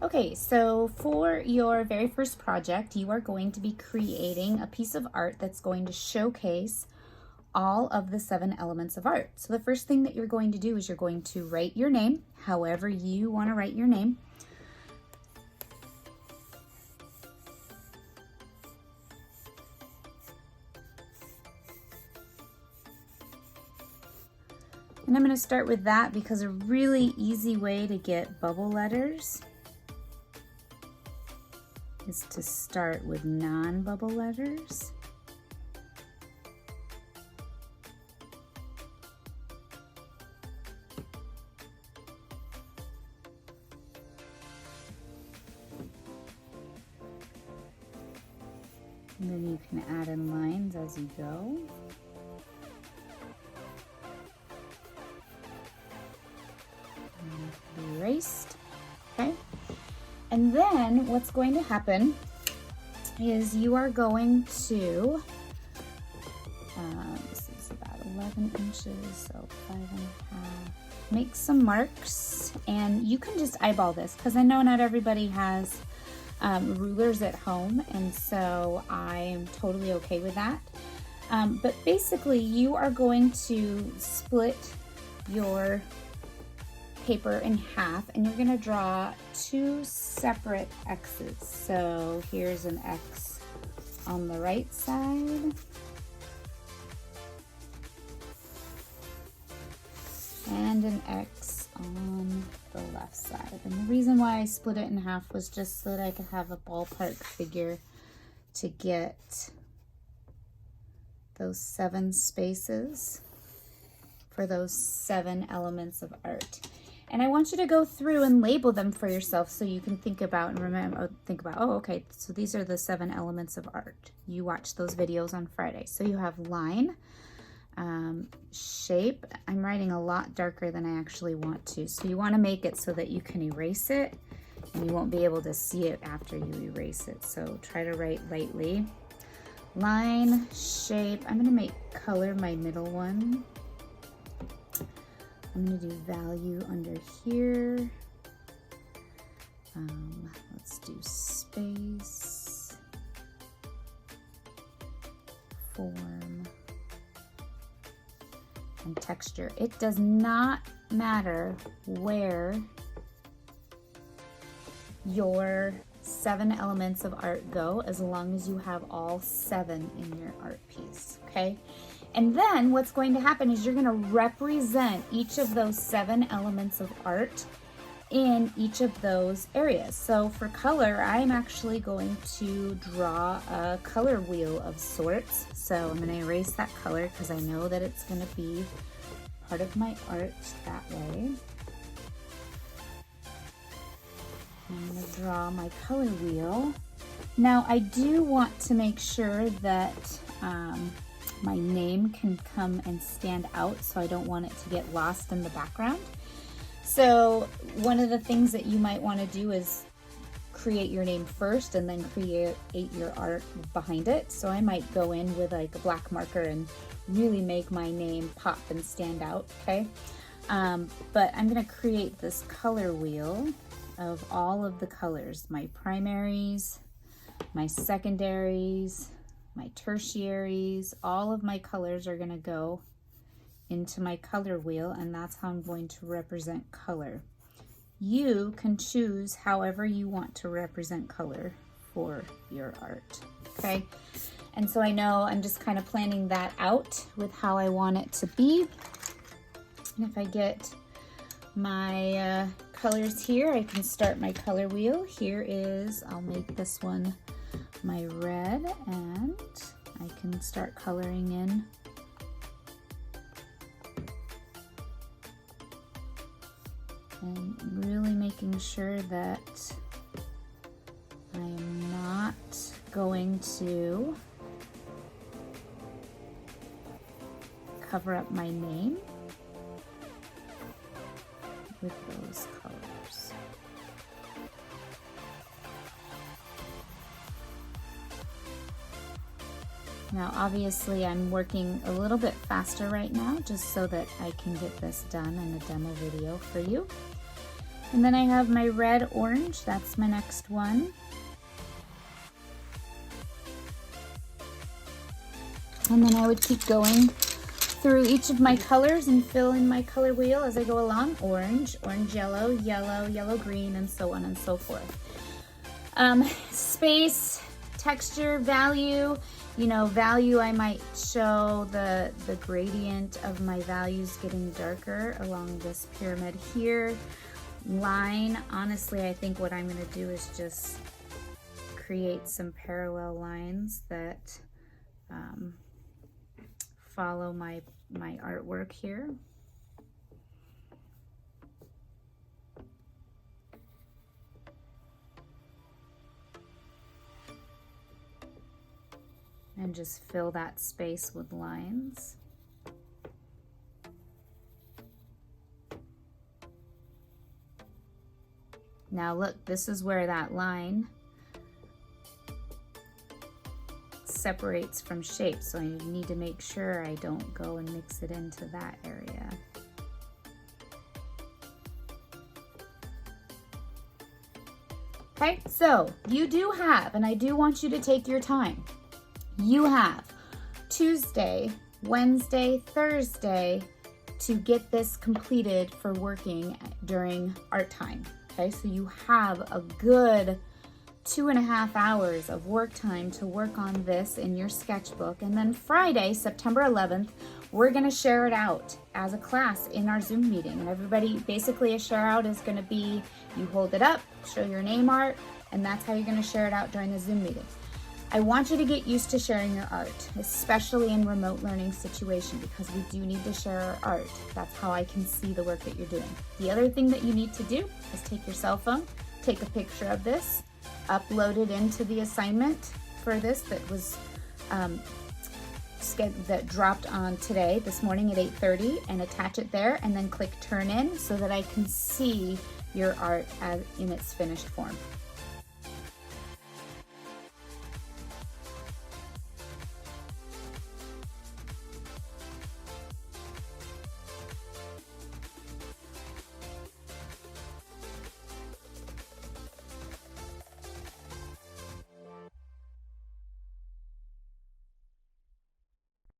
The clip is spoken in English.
Okay, so for your very first project, you are going to be creating a piece of art that's going to showcase all of the 7 elements of art. So the first thing that you're going to do is you're going to write your name, however you want to write your name. And I'm going to start with that because a really easy way to get bubble letters is to start with non-bubble letters. And then you can add in lines as you go. And erased, okay? And then what's going to happen is you are going to, this is about 11 inches, so 5.5. Make some marks, and you can just eyeball this because I know not everybody has rulers at home, and so I'm totally okay with that. But basically you are going to split your paper in half, and you're going to draw 2 separate X's. So here's an X on the right side and an X on the left side. And the reason why I split it in half was just so that I could have a ballpark figure to get those 7 spaces for those 7 elements of art. And I want you to go through and label them for yourself so you can think about and remember, oh, okay, so these are the 7 elements of art. You watch those videos on Friday. So you have line, shape. I'm writing a lot darker than I actually want to. So you want to make it so that you can erase it and you won't be able to see it after you erase it. So try to write lightly. Line, shape. I'm going to make color my middle one. I'm going to do value under here. Let's do space, form, and texture. It does not matter where your 7 elements of art go as long as you have all 7 in your art piece, okay? And then what's going to happen is you're going to represent each of those 7 elements of art in each of those areas. So for color, I'm actually going to draw a color wheel of sorts. So I'm going to erase that color because I know that it's going to be part of my art that way. I'm going to draw my color wheel. Now I do want to make sure that my name can come and stand out, so I don't want it to get lost in the background. So one of the things that you might want to do is create your name first and then create your art behind it. So I might go in with like a black marker and really make my name pop and stand out, okay? But I'm going to create this color wheel of all of the colors, my primaries, my secondaries, my tertiaries. All of my colors are going to go into my color wheel, and that's how I'm going to represent color. You can choose however you want to represent color for your art, okay? And so I know I'm just kind of planning that out with how I want it to be. And if I get my colors here, I can start my color wheel. Here is, I'll make this one my red, and I can start coloring in and really making sure that I am not going to cover up my name with those colors. Now obviously I'm working a little bit faster right now just so that I can get this done in a demo video for you. And then I have my red orange, that's my next one. And then I would keep going through each of my colors and fill in my color wheel as I go along. Orange, orange, yellow, yellow, yellow, green, and so on and so forth. Space, texture, value. You know, value, I might show the gradient of my values getting darker along this pyramid here. Line, honestly, I think what I'm going to do is just create some parallel lines that follow my artwork here. And just fill that space with lines. Now look, this is where that line separates from shape, so I need to make sure I don't go and mix it into that area. Okay, so you do have, and I do want you to take your time, you have Tuesday, Wednesday, Thursday to get this completed for working during art time. Okay, so you have a good 2.5 hours of work time to work on this in your sketchbook. And then Friday, September 11th, we're gonna share it out as a class in our Zoom meeting. And everybody, basically a share out is gonna be, you hold it up, show your name art, and that's how you're gonna share it out during the Zoom meeting. I want you to get used to sharing your art, especially in remote learning situation, because we do need to share our art. That's how I can see the work that you're doing. The other thing that you need to do is take your cell phone, take a picture of this, upload it into the assignment for this that was that dropped on today, this morning at 8:30, and attach it there, and then click turn in so that I can see your art in its finished form.